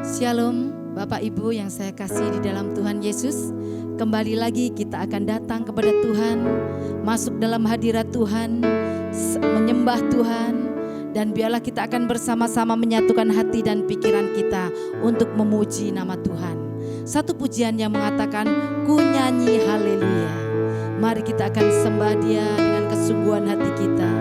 Shalom Bapak Ibu yang saya kasih di dalam Tuhan Yesus. Kembali lagi kita akan datang kepada Tuhan, masuk dalam hadirat Tuhan, menyembah Tuhan. Dan biarlah kita akan bersama-sama menyatukan hati dan pikiran kita untuk memuji nama Tuhan. Satu pujian yang mengatakan, ku nyanyi haleluya. Mari kita akan sembah Dia dengan kesungguhan hati kita.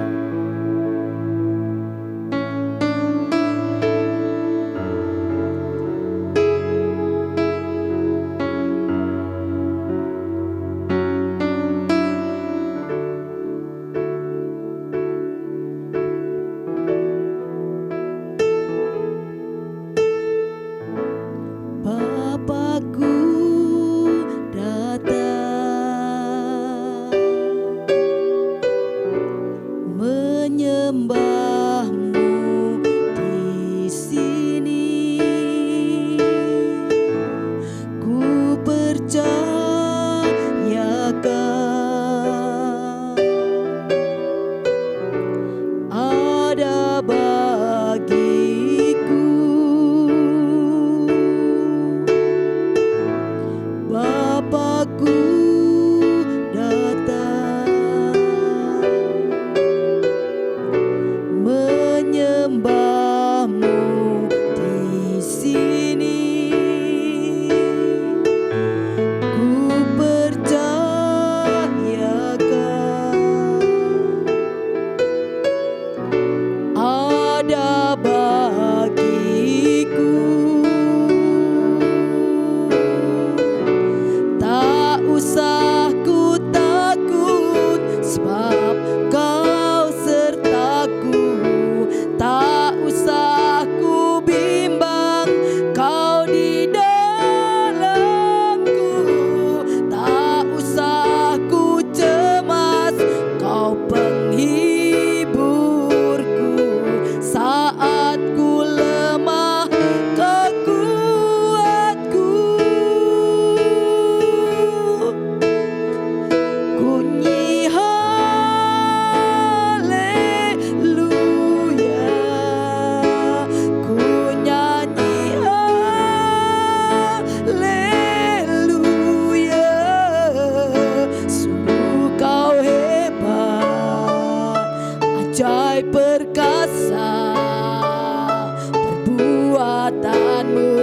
Perbuatanmu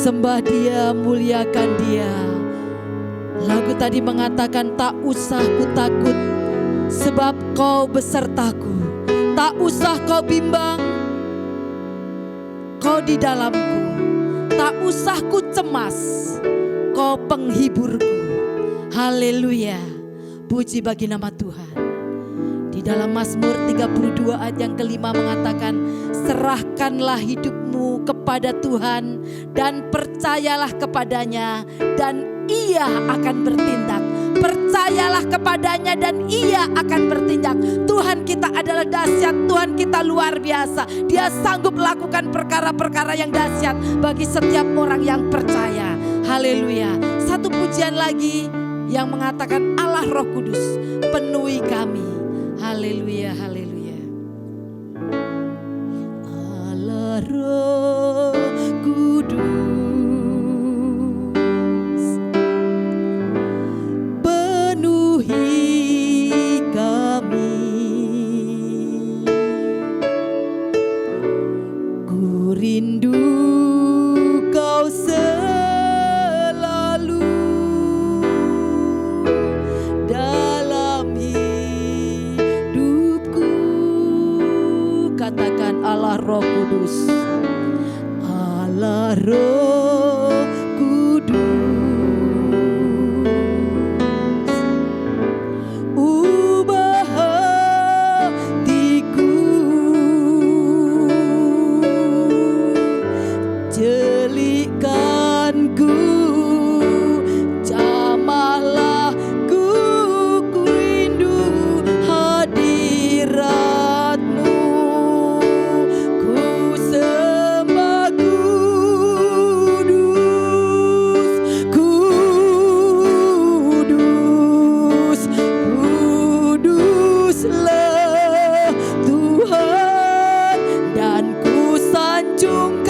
Sembah Dia, muliakan Dia. Lagu tadi mengatakan, tak usah ku takut sebab Kau besertaku. Tak usah kau bimbang, Kau di dalamku. Tak usah ku cemas, Kau penghiburku. Haleluya, puji bagi nama Tuhan. Di dalam Mazmur 32 ayat yang kelima mengatakan, serahkanlah hidupmu kepada Tuhan dan percayalah kepadanya dan Ia akan bertindak. Percayalah kepadanya dan Ia akan bertindak. Tuhan kita adalah dahsyat, Tuhan kita luar biasa. Dia sanggup melakukan perkara-perkara yang dahsyat bagi setiap orang yang percaya. Haleluya. Satu pujian lagi yang mengatakan, Allah Roh Kudus penuhi kami. Haleluya, haleluya. Allah Roh Kudus rindu Kau selalu dalam hidupku. Katakan Allah Roh Kudus. Allah Roh Kudus, ubah hatiku, jelikanku, jamahlah ku rindu hadirat-Mu. Ku sembah kudus, kudus, kuduslah Tuhan, dan ku sanjung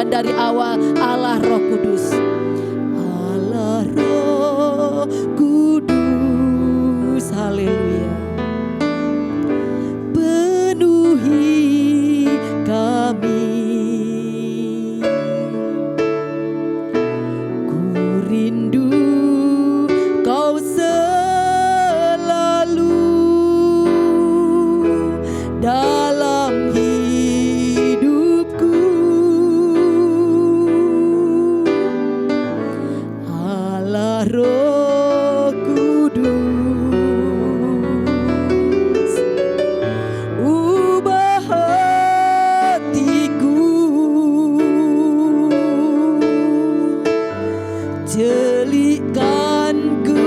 dari awal. Allah Roh Kudus, Allah Roh Kudus, haleluya, penuhi kami. Ku rindu Kau selalu dalam hidupku. Roh Kudus, ubah hatiku, jelikanku,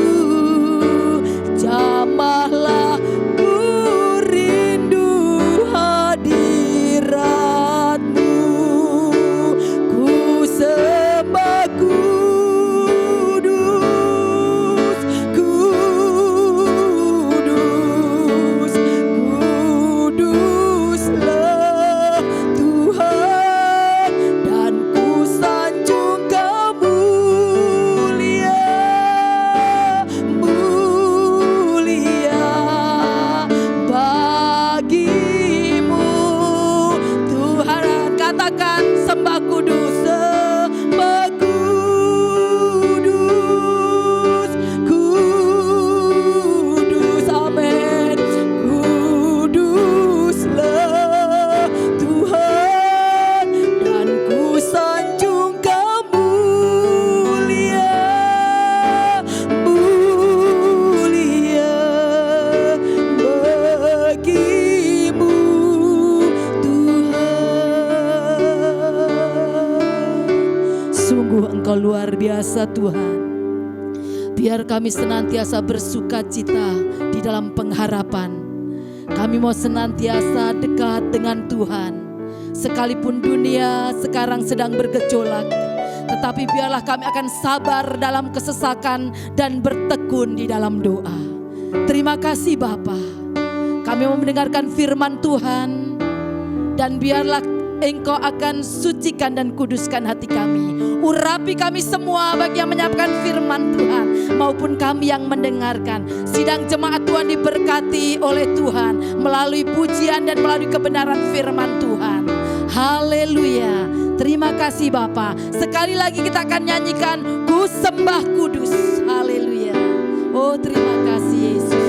jamahlah ku rindu hadirat-Mu. Ku sembah Engkau luar biasa Tuhan. Biar kami senantiasa bersuka cita di dalam pengharapan. Kami mau senantiasa dekat dengan Tuhan. Sekalipun dunia sekarang sedang bergejolak, tetapi biarlah kami akan sabar dalam kesesakan dan bertekun di dalam doa. Terima kasih Bapa. Kami mau mendengarkan firman Tuhan, dan biarlah Engkau akan sucikan dan kuduskan hati kami Urapi kami semua, baik yang menyampaikan firman Tuhan maupun kami yang mendengarkan. Sidang jemaat Tuhan diberkati oleh Tuhan melalui pujian dan melalui kebenaran firman Tuhan. Haleluya. Terima kasih Bapa. Sekali lagi kita akan nyanyikan Ku Sembah Kudus. Haleluya. Oh, terima kasih Yesus.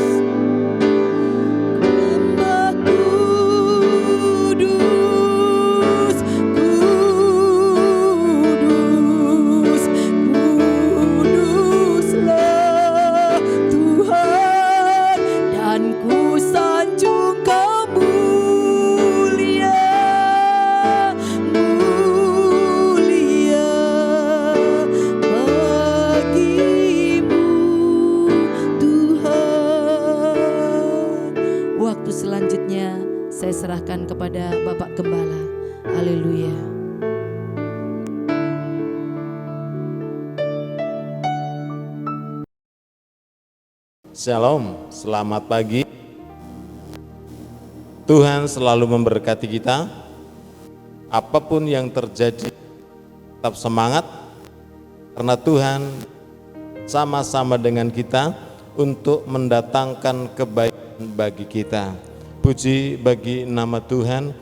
Saya serahkan kepada Bapak Gembala. Haleluya. Shalom, selamat pagi. Tuhan selalu memberkati kita. Apapun yang terjadi, tetap semangat, karena Tuhan sama-sama dengan kita untuk mendatangkan kebaikan bagi kita. Puji bagi nama Tuhan.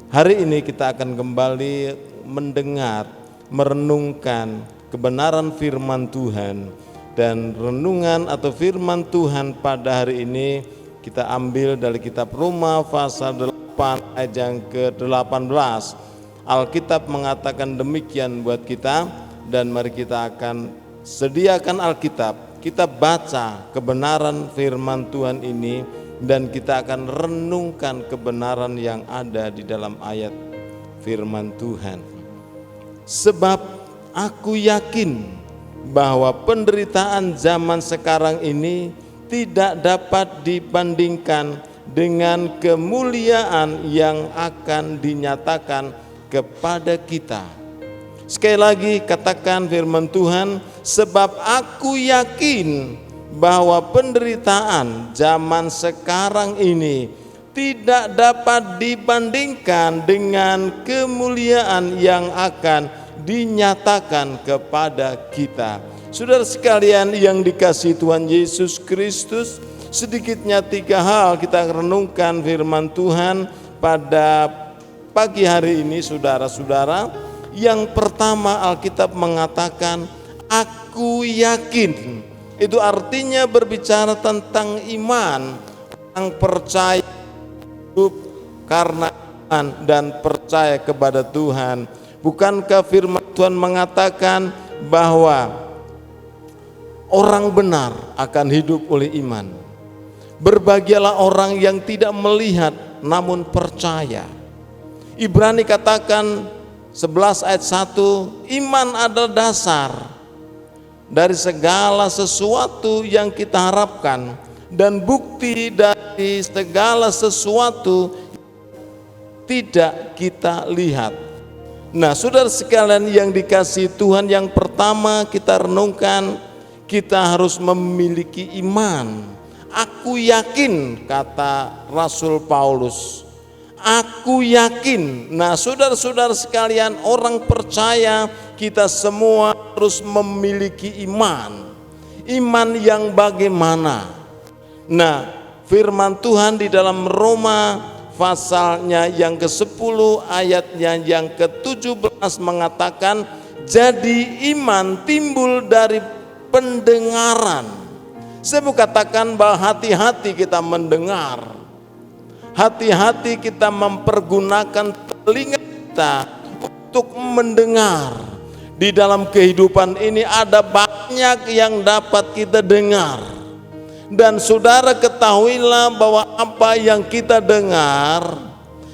Hari ini kita akan kembali mendengar, merenungkan kebenaran firman Tuhan. Dan renungan atau firman Tuhan pada hari ini kita ambil dari kitab Roma pasal 8 ayat yang ke-18. Alkitab mengatakan demikian buat kita, dan mari kita akan sediakan Alkitab. Kita baca kebenaran firman Tuhan ini dan kita akan renungkan kebenaran yang ada di dalam ayat firman Tuhan. Sebab aku yakin bahwa penderitaan zaman sekarang ini tidak dapat dibandingkan dengan kemuliaan yang akan dinyatakan kepada kita. Sekali lagi katakan firman Tuhan, sebab aku yakin bahwa penderitaan zaman sekarang ini tidak dapat dibandingkan dengan kemuliaan yang akan dinyatakan kepada kita. Saudara sekalian yang dikasihi Tuhan Yesus Kristus, sedikitnya 3 hal kita renungkan firman Tuhan pada pagi hari ini saudara-saudara. Yang pertama, Alkitab mengatakan aku yakin. Itu artinya berbicara tentang iman, yang percaya hidup karena iman dan percaya kepada Tuhan. Bukankah firman Tuhan mengatakan bahwa orang benar akan hidup oleh iman? Berbahagialah orang yang tidak melihat namun percaya. Ibrani katakan 11 ayat 1, iman adalah dasar dari segala sesuatu yang kita harapkan dan bukti dari segala sesuatu tidak kita lihat. Nah, saudara sekalian yang dikasihi Tuhan, yang pertama kita renungkan, kita harus memiliki iman. Aku yakin, kata Rasul Paulus. Aku yakin. Nah, saudara-saudara sekalian, orang percaya kita semua harus memiliki iman. Iman yang bagaimana? Nah, firman Tuhan di dalam Roma pasalnya yang ke-10 ayatnya yang ke-17 mengatakan, jadi iman timbul dari pendengaran. Saya mau katakan bahwa hati-hati kita mendengar. Hati-hati kita mempergunakan telinga kita untuk mendengar. Di dalam kehidupan ini ada banyak yang dapat kita dengar. Dan saudara ketahuilah bahwa apa yang kita dengar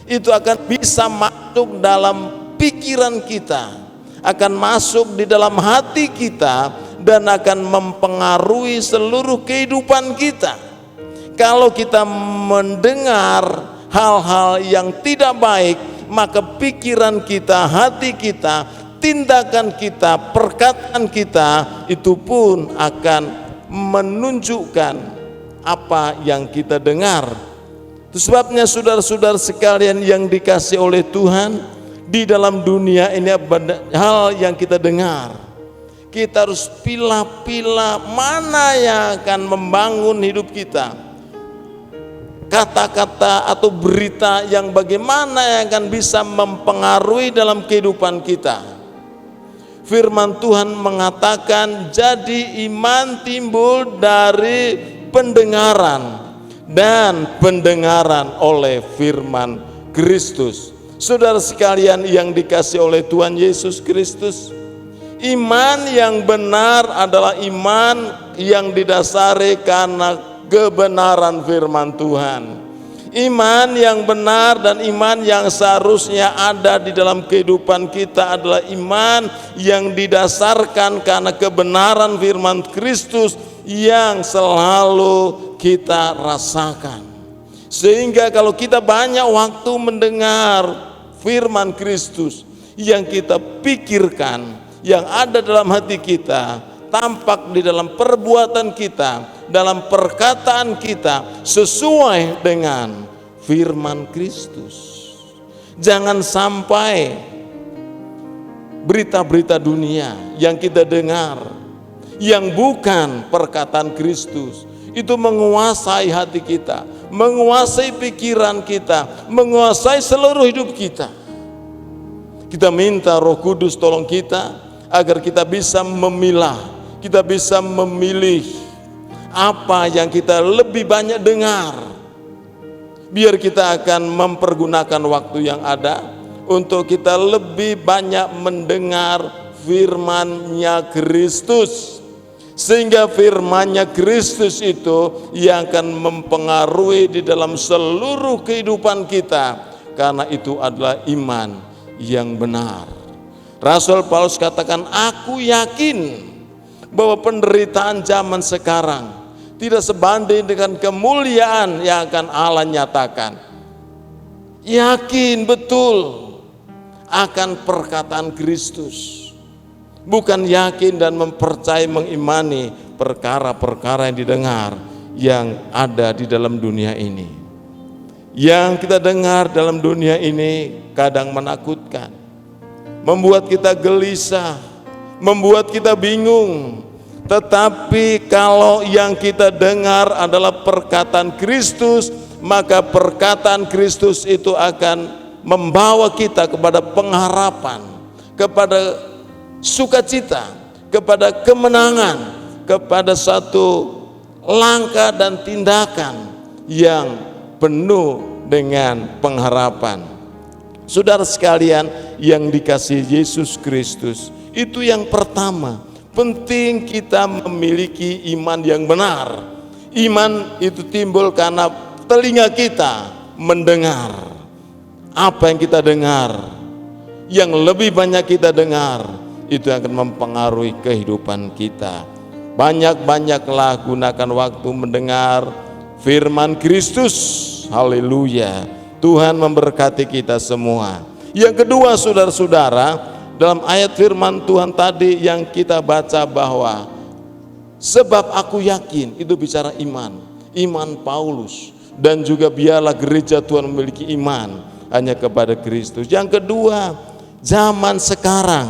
itu akan bisa masuk dalam pikiran kita, akan masuk di dalam hati kita, dan akan mempengaruhi seluruh kehidupan kita. Kalau kita mendengar hal-hal yang tidak baik, maka pikiran kita, hati kita, tindakan kita, perkataan kita itu pun akan menunjukkan apa yang kita dengar. Itu sebabnya saudara-saudara sekalian yang dikasihi oleh Tuhan, di dalam dunia ini hal yang kita dengar. Kita harus pilah-pilah mana yang akan membangun hidup kita. Kata-kata atau berita yang bagaimana yang akan bisa mempengaruhi dalam kehidupan kita. Firman Tuhan mengatakan, jadi iman timbul dari pendengaran, dan pendengaran oleh firman Kristus. Saudara sekalian yang dikasihi oleh Tuhan Yesus Kristus, iman yang benar adalah iman yang didasari karena kebenaran firman Tuhan. Iman yang benar dan iman yang seharusnya ada di dalam kehidupan kita adalah iman yang didasarkan karena kebenaran firman Kristus yang selalu kita rasakan. Sehingga kalau kita banyak waktu mendengar firman Kristus, yang kita pikirkan, yang ada dalam hati kita, tampak di dalam perbuatan kita, dalam perkataan kita, sesuai dengan firman Kristus. Jangan sampai berita-berita dunia yang kita dengar, yang bukan perkataan Kristus, itu menguasai hati kita, menguasai pikiran kita, menguasai seluruh hidup kita. Kita minta Roh Kudus tolong kita agar kita bisa memilah, kita bisa memilih apa yang kita lebih banyak dengar. Biar kita akan mempergunakan waktu yang ada untuk kita lebih banyak mendengar firman-Nya Kristus. Sehingga firman-Nya Kristus itu yang akan mempengaruhi di dalam seluruh kehidupan kita. Karena itu adalah iman yang benar. Rasul Paulus katakan, aku yakin bahwa penderitaan zaman sekarang tidak sebanding dengan kemuliaan yang akan Allah nyatakan. Yakin betul akan perkataan Kristus. Bukan yakin dan mempercayai, mengimani perkara-perkara yang didengar yang ada di dalam dunia ini. Yang kita dengar dalam dunia ini kadang menakutkan, membuat kita gelisah, membuat kita bingung. Tetapi kalau yang kita dengar adalah perkataan Kristus, maka perkataan Kristus itu akan membawa kita kepada pengharapan, kepada sukacita, kepada kemenangan, kepada satu langkah dan tindakan yang penuh dengan pengharapan. Saudara sekalian yang dikasihi Yesus Kristus, itu yang pertama. Penting kita memiliki iman yang benar. Iman itu timbul karena telinga kita mendengar. Apa yang kita dengar, yang lebih banyak kita dengar, itu akan mempengaruhi kehidupan kita. Banyak-banyaklah gunakan waktu mendengar firman Kristus. Haleluya. Tuhan memberkati kita semua. Yang kedua, saudara-saudara, dalam ayat firman Tuhan tadi yang kita baca bahwa sebab aku yakin, itu bicara iman. Iman Paulus. Dan juga biarlah gereja Tuhan memiliki iman hanya kepada Kristus. Yang kedua, zaman sekarang,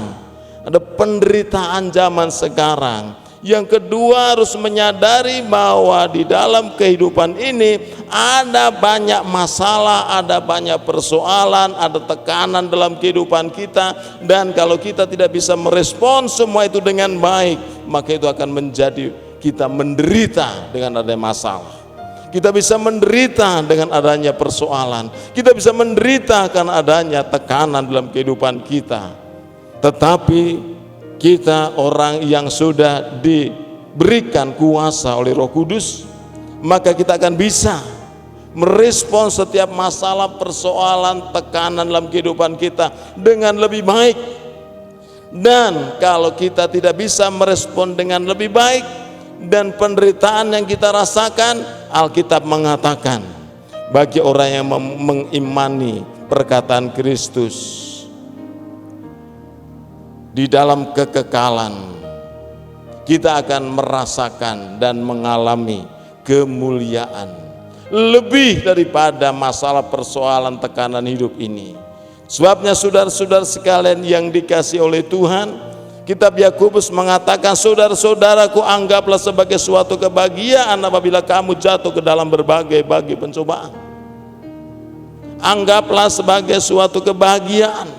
ada penderitaan zaman sekarang. Yang kedua, harus menyadari bahwa di dalam kehidupan ini ada banyak masalah, ada banyak persoalan, ada tekanan dalam kehidupan kita. Dan kalau kita tidak bisa merespon semua itu dengan baik, maka itu akan menjadi kita menderita dengan adanya masalah. Kita bisa menderita dengan adanya persoalan. Kita bisa menderita karena adanya tekanan dalam kehidupan kita. Tetapi kita orang yang sudah diberikan kuasa oleh Roh Kudus, maka kita akan bisa merespon setiap masalah, persoalan, tekanan dalam kehidupan kita dengan lebih baik. Dan kalau kita tidak bisa merespon dengan lebih baik, dan penderitaan yang kita rasakan, Alkitab mengatakan bagi orang yang mengimani perkataan Kristus, di dalam kekekalan kita akan merasakan dan mengalami kemuliaan lebih daripada masalah, persoalan, tekanan hidup ini. Sebabnya saudara-saudara sekalian yang dikasihi oleh Tuhan, kitab Yakobus mengatakan, saudara-saudaraku, anggaplah sebagai suatu kebahagiaan apabila kamu jatuh ke dalam berbagai-bagai pencobaan. Anggaplah sebagai suatu kebahagiaan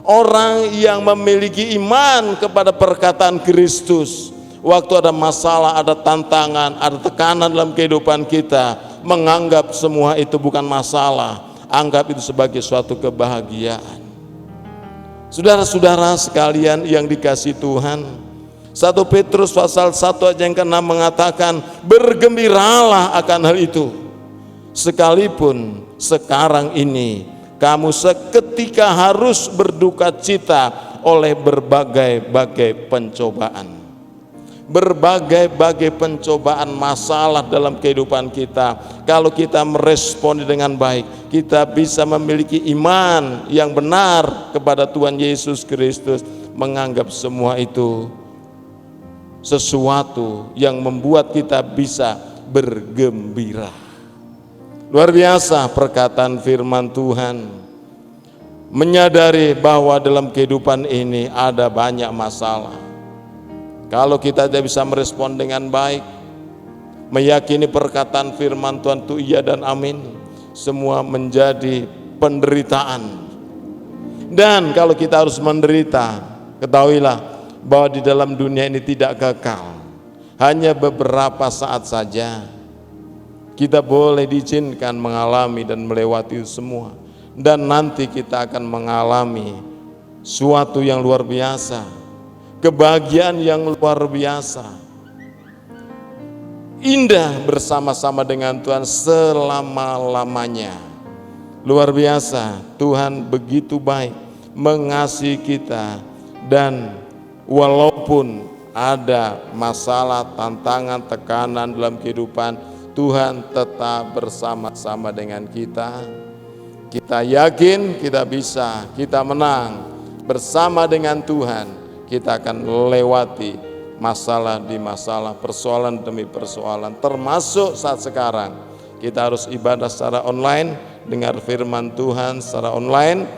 orang yang memiliki iman kepada perkataan Kristus. Waktu ada masalah, ada tantangan, ada tekanan dalam kehidupan kita, menganggap semua itu bukan masalah, anggap itu sebagai suatu kebahagiaan. Saudara-saudara sekalian yang dikasihi Tuhan, 1 Petrus pasal 1 ayat yang ke-6 mengatakan, bergembiralah akan hal itu, sekalipun sekarang ini kamu seketika harus berduka cita oleh berbagai-bagai pencobaan. Berbagai-bagai pencobaan, masalah dalam kehidupan kita, kalau kita meresponi dengan baik, kita bisa memiliki iman yang benar kepada Tuhan Yesus Kristus, menganggap semua itu sesuatu yang membuat kita bisa bergembira. Luar biasa perkataan firman Tuhan, menyadari bahwa dalam kehidupan ini ada banyak masalah. Kalau kita tidak bisa merespon dengan baik, meyakini perkataan firman Tuhan itu iya dan amin, semua menjadi penderitaan. Dan kalau kita harus menderita, ketahuilah bahwa di dalam dunia ini tidak kekal, hanya beberapa saat saja. Kita boleh diizinkan mengalami dan melewati itu semua, dan nanti kita akan mengalami suatu yang luar biasa, kebahagiaan yang luar biasa, indah bersama-sama dengan Tuhan selama-lamanya. Luar biasa, Tuhan begitu baik mengasihi kita, dan walaupun ada masalah, tantangan, tekanan dalam kehidupan, Tuhan tetap bersama-sama dengan kita. Kita yakin kita bisa, kita menang bersama dengan Tuhan. Kita akan melewati masalah di masalah, persoalan demi persoalan, termasuk saat sekarang kita harus ibadah secara online, dengar firman Tuhan secara online.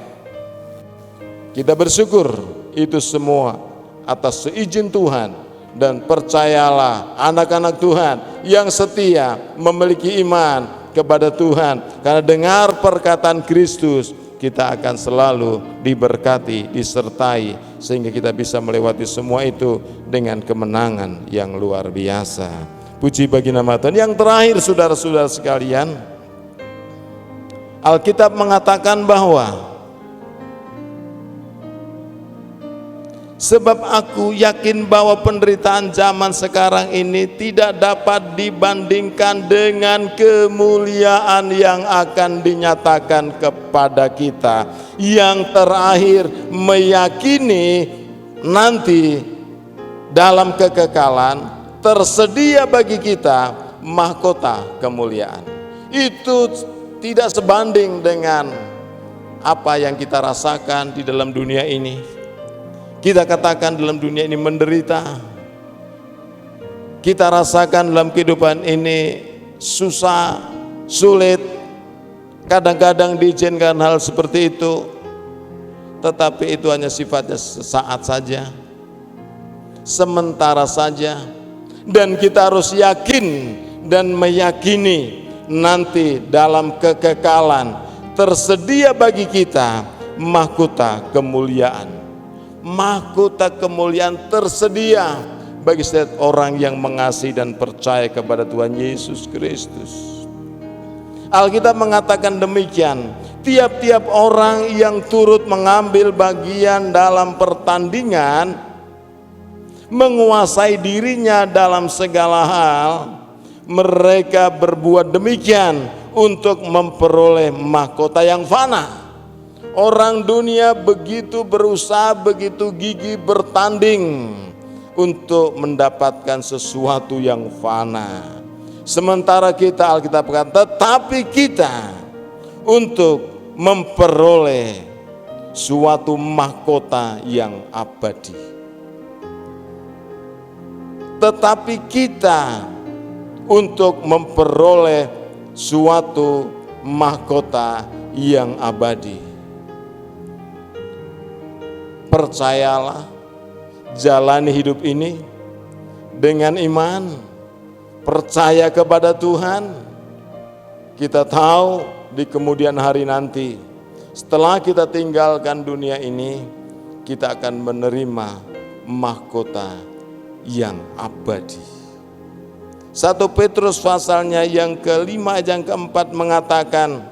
Kita bersyukur itu semua atas seizin Tuhan. Dan percayalah, anak-anak Tuhan yang setia memiliki iman kepada Tuhan, karena dengar perkataan Kristus, kita akan selalu diberkati, disertai, sehingga kita bisa melewati semua itu dengan kemenangan yang luar biasa. Puji bagi nama Tuhan. Yang terakhir, saudara-saudara sekalian, Alkitab mengatakan bahwa sebab aku yakin bahwa penderitaan zaman sekarang ini tidak dapat dibandingkan dengan kemuliaan yang akan dinyatakan kepada kita. Yang terakhir, meyakini nanti dalam kekekalan tersedia bagi kita mahkota kemuliaan. Itu tidak sebanding dengan apa yang kita rasakan di dalam dunia ini. Kita katakan dalam dunia ini menderita, kita rasakan dalam kehidupan ini susah, sulit, kadang-kadang diizinkan hal seperti itu, tetapi itu hanya sifatnya sesaat saja, sementara saja. Dan kita harus yakin dan meyakini nanti dalam kekekalan tersedia bagi kita mahkota kemuliaan. Mahkota kemuliaan tersedia bagi setiap orang yang mengasihi dan percaya kepada Tuhan Yesus Kristus. Alkitab mengatakan demikian, tiap-tiap orang yang turut mengambil bagian dalam pertandingan menguasai dirinya dalam segala hal, mereka berbuat demikian untuk memperoleh mahkota yang fana. Orang dunia begitu berusaha, begitu gigih bertanding untuk mendapatkan sesuatu yang fana. Sementara kita, Alkitab kata, tetapi kita untuk memperoleh suatu mahkota yang abadi. Tetapi kita untuk memperoleh suatu mahkota yang abadi. percayalah, jalani hidup ini dengan iman, percaya kepada Tuhan. Kita tahu di kemudian hari nanti, setelah kita tinggalkan dunia ini, kita akan menerima mahkota yang abadi. 1 Petrus pasalnya yang ke-5 ayat yang ke-4 mengatakan,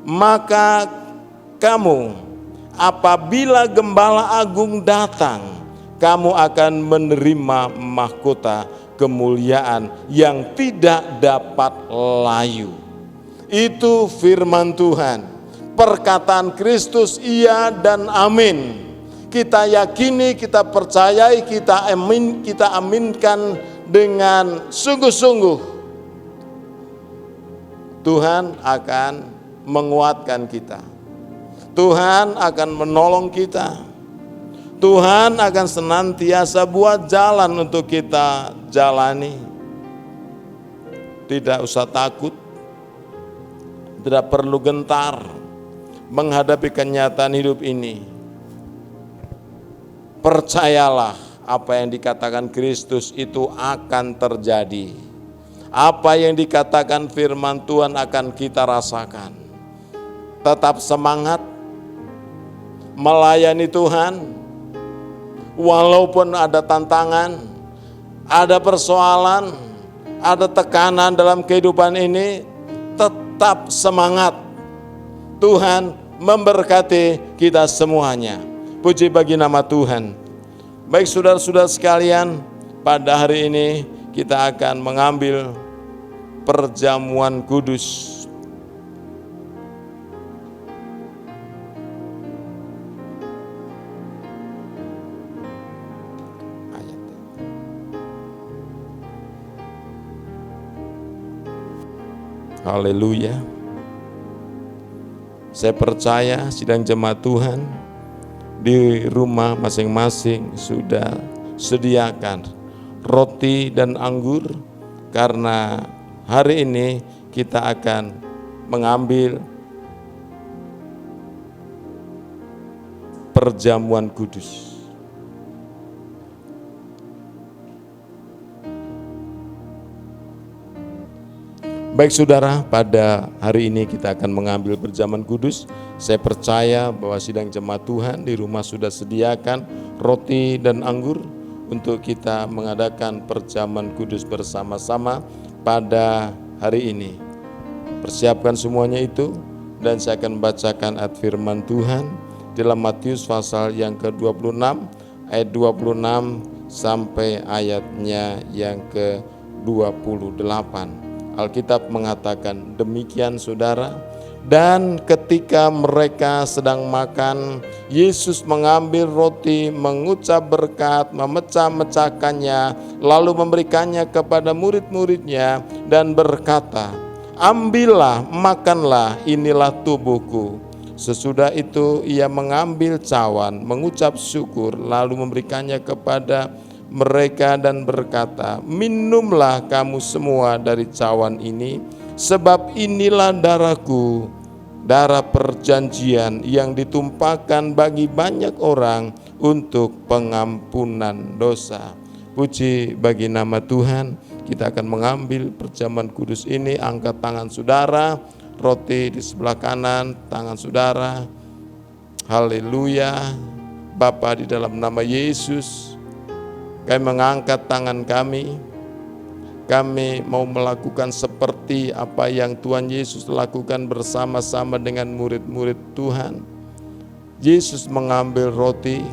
maka kamu apabila Gembala Agung datang, kamu akan menerima mahkota kemuliaan yang tidak dapat layu. Itu firman Tuhan, perkataan Kristus iya dan amin. Kita yakini, kita percayai, kita aminkan dengan sungguh-sungguh. Tuhan akan menguatkan kita. Tuhan akan menolong kita. Tuhan akan senantiasa buat jalan untuk kita jalani. Tidak usah takut, tidak perlu gentar menghadapi kenyataan hidup ini. Percayalah, apa yang dikatakan Kristus itu akan terjadi. Apa yang dikatakan firman Tuhan akan kita rasakan. Tetap semangat melayani Tuhan, walaupun ada tantangan, ada persoalan, ada tekanan dalam kehidupan ini, tetap semangat. Tuhan memberkati kita semuanya. Puji bagi nama Tuhan. Baik saudara-saudara sekalian, pada hari ini kita akan mengambil perjamuan kudus. Haleluya. Saya percaya sidang jemaat Tuhan di rumah masing-masing sudah sediakan roti dan anggur, karena hari ini kita akan mengambil perjamuan kudus. Baik saudara, pada hari ini kita akan mengambil perjamuan kudus. Saya percaya bahwa sidang jemaat Tuhan di rumah sudah sediakan roti dan anggur untuk kita mengadakan perjamuan kudus bersama-sama pada hari ini. Persiapkan semuanya itu, dan saya akan bacakan ayat firman Tuhan dalam Matius pasal yang ke-26 ayat 26 sampai ayatnya yang ke-28. Alkitab mengatakan demikian saudara, dan ketika mereka sedang makan, Yesus mengambil roti, mengucap berkat, memecah-mecahkannya, lalu memberikannya kepada murid-muridnya dan berkata, ambillah, makanlah, inilah tubuhku. Sesudah itu ia mengambil cawan, mengucap syukur, lalu memberikannya kepada mereka dan berkata, minumlah kamu semua dari cawan ini, sebab inilah darahku, darah perjanjian yang ditumpahkan bagi banyak orang untuk pengampunan dosa. Puji bagi nama Tuhan. Kita akan mengambil perjamuan kudus ini. Angkat tangan saudara, roti di sebelah kanan tangan saudara. Haleluya. Bapa, di dalam nama Yesus, kami mengangkat tangan kami. Kami mau melakukan seperti apa yang Tuhan Yesus lakukan bersama-sama dengan murid-murid Tuhan. Yesus mengambil roti,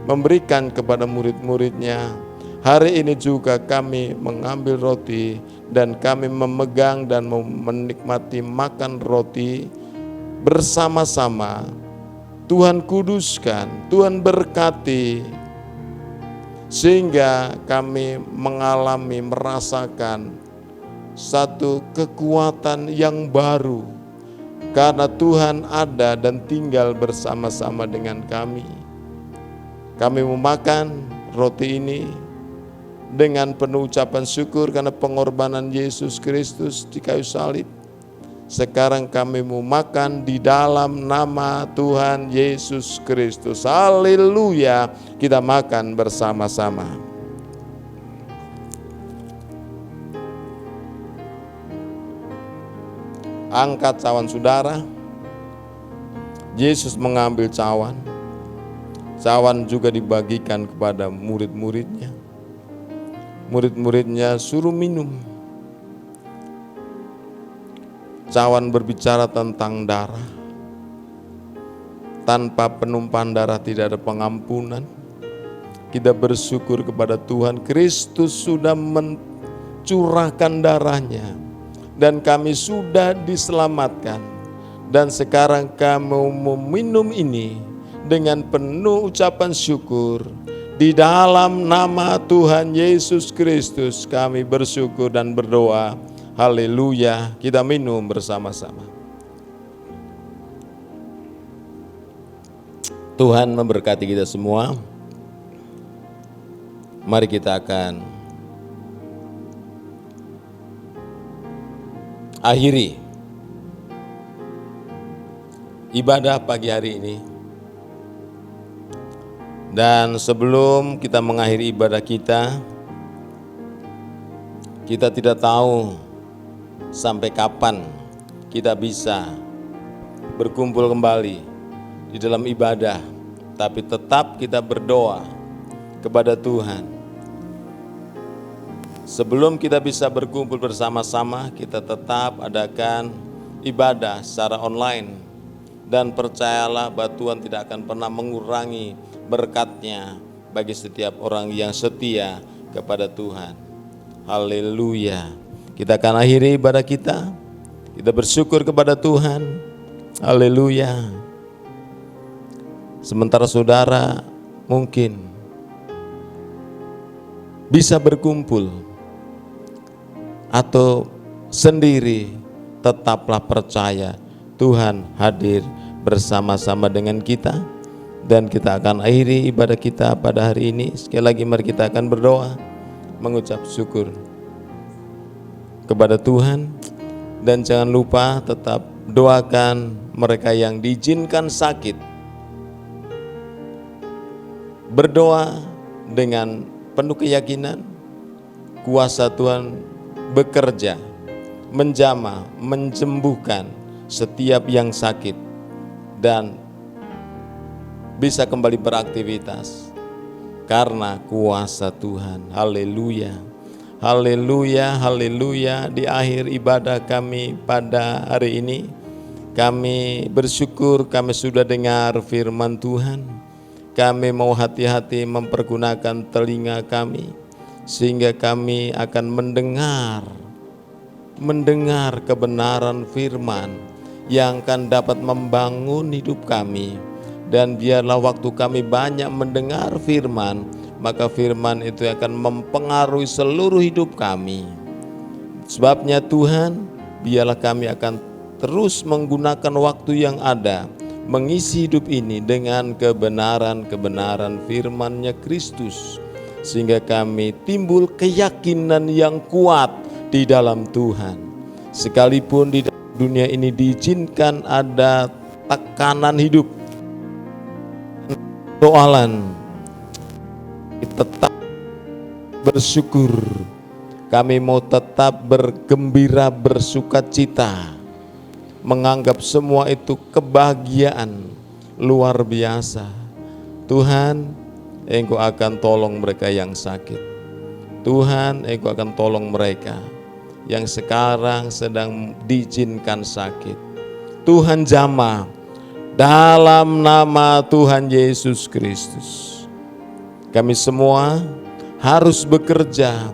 memberikan kepada murid-muridnya. Hari ini juga kami mengambil roti dan kami memegang dan menikmati makan roti bersama-sama. Tuhan kuduskan, Tuhan berkati, sehingga kami mengalami, merasakan satu kekuatan yang baru, karena Tuhan ada dan tinggal bersama-sama dengan kami. Kami memakan roti ini dengan penuh ucapan syukur karena pengorbanan Yesus Kristus di kayu salib, Sekarang kami mau makan di dalam nama Tuhan Yesus Kristus. Haleluya. Kita makan bersama-sama. Angkat cawan saudara. Yesus mengambil cawan. Cawan juga dibagikan kepada murid-muridnya. Murid-muridnya suruh minum. Cawan berbicara tentang darah. Tanpa penumpahan darah tidak ada pengampunan. Kita bersyukur kepada Tuhan, Kristus sudah mencurahkan darahnya dan kami sudah diselamatkan. Dan sekarang kami meminum ini dengan penuh ucapan syukur. Di dalam nama Tuhan Yesus Kristus kami bersyukur dan berdoa. Haleluya. Kita minum bersama-sama. Tuhan memberkati kita semua. Mari kita akan akhiri ibadah pagi hari ini. Dan sebelum kita mengakhiri ibadah kita tidak tahu sampai kapan kita bisa berkumpul kembali di dalam ibadah, tapi tetap kita berdoa kepada Tuhan. Sebelum kita bisa berkumpul bersama-sama, kita tetap adakan ibadah secara online. Dan percayalah bahwa Tuhan tidak akan pernah mengurangi berkat-Nya bagi setiap orang yang setia kepada Tuhan. Haleluya. Kita akan akhiri ibadah kita. Kita bersyukur kepada Tuhan. Haleluya. Sementara saudara mungkin bisa berkumpul atau sendiri, tetaplah percaya Tuhan hadir bersama-sama dengan kita. Dan kita akan akhiri ibadah kita pada hari ini. Sekali lagi mari kita akan berdoa, mengucap syukur kepada Tuhan. Dan jangan lupa tetap doakan mereka yang diizinkan sakit. Berdoa dengan penuh keyakinan kuasa Tuhan bekerja, menjamah, menyembuhkan setiap yang sakit dan bisa kembali beraktivitas karena kuasa Tuhan. Haleluya. Haleluya, haleluya. Di akhir ibadah kami pada hari ini, kami bersyukur kami sudah dengar firman Tuhan. Kami mau hati-hati mempergunakan telinga kami sehingga kami akan mendengar kebenaran firman yang akan dapat membangun hidup kami. Dan biarlah waktu kami banyak mendengar firman, maka firman itu akan mempengaruhi seluruh hidup kami. Sebabnya Tuhan, biarlah kami akan terus menggunakan waktu yang ada, mengisi hidup ini dengan kebenaran-kebenaran firman-Nya Kristus. Sehingga kami timbul keyakinan yang kuat di dalam Tuhan. Sekalipun di dunia ini diizinkan ada tekanan hidup, soalan, kita tetap bersyukur. Kami mau tetap bergembira, bersukacita, menganggap semua itu kebahagiaan luar biasa. Tuhan, Engkau akan tolong mereka yang sakit. Tuhan, Engkau akan tolong mereka yang sekarang sedang diizinkan sakit. Tuhan jamah dalam nama Tuhan Yesus Kristus. Kami semua harus bekerja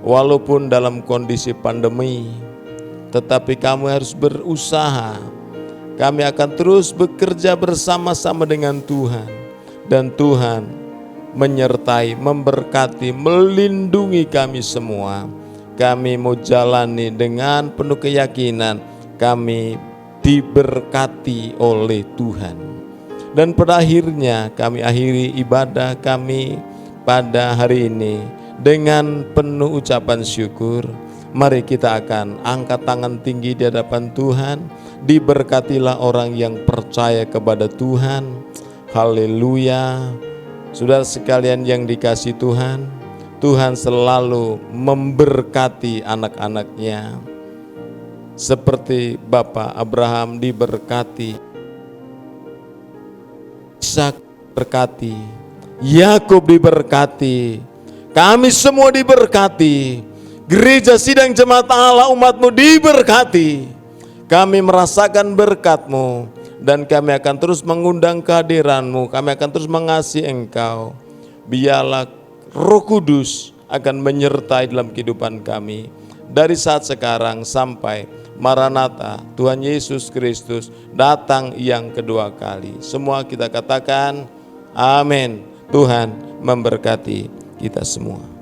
walaupun dalam kondisi pandemi, tetapi kami harus berusaha. Kami akan terus bekerja bersama-sama dengan Tuhan. Dan Tuhan menyertai, memberkati, melindungi kami semua. Kami mau jalani dengan penuh keyakinan kami diberkati oleh Tuhan. Dan pada akhirnya kami akhiri ibadah kami pada hari ini dengan penuh ucapan syukur. Mari kita akan angkat tangan tinggi di hadapan Tuhan. Diberkatilah orang yang percaya kepada Tuhan. Haleluya. Saudara sekalian yang dikasihi Tuhan, Tuhan selalu memberkati anak-anaknya. Seperti Bapak Abraham diberkati, Ishak diberkati, Yakub diberkati, kami semua diberkati. Gereja Sidang Jemaat Allah umat-Mu diberkati. Kami merasakan berkat-Mu dan kami akan terus mengundang kehadiran-Mu. Kami akan terus mengasihi Engkau. Biarlah Roh Kudus akan menyertai dalam kehidupan kami dari saat sekarang sampai Maranatha, Tuhan Yesus Kristus datang yang kedua kali. Semua kita katakan amin. Tuhan memberkati kita semua.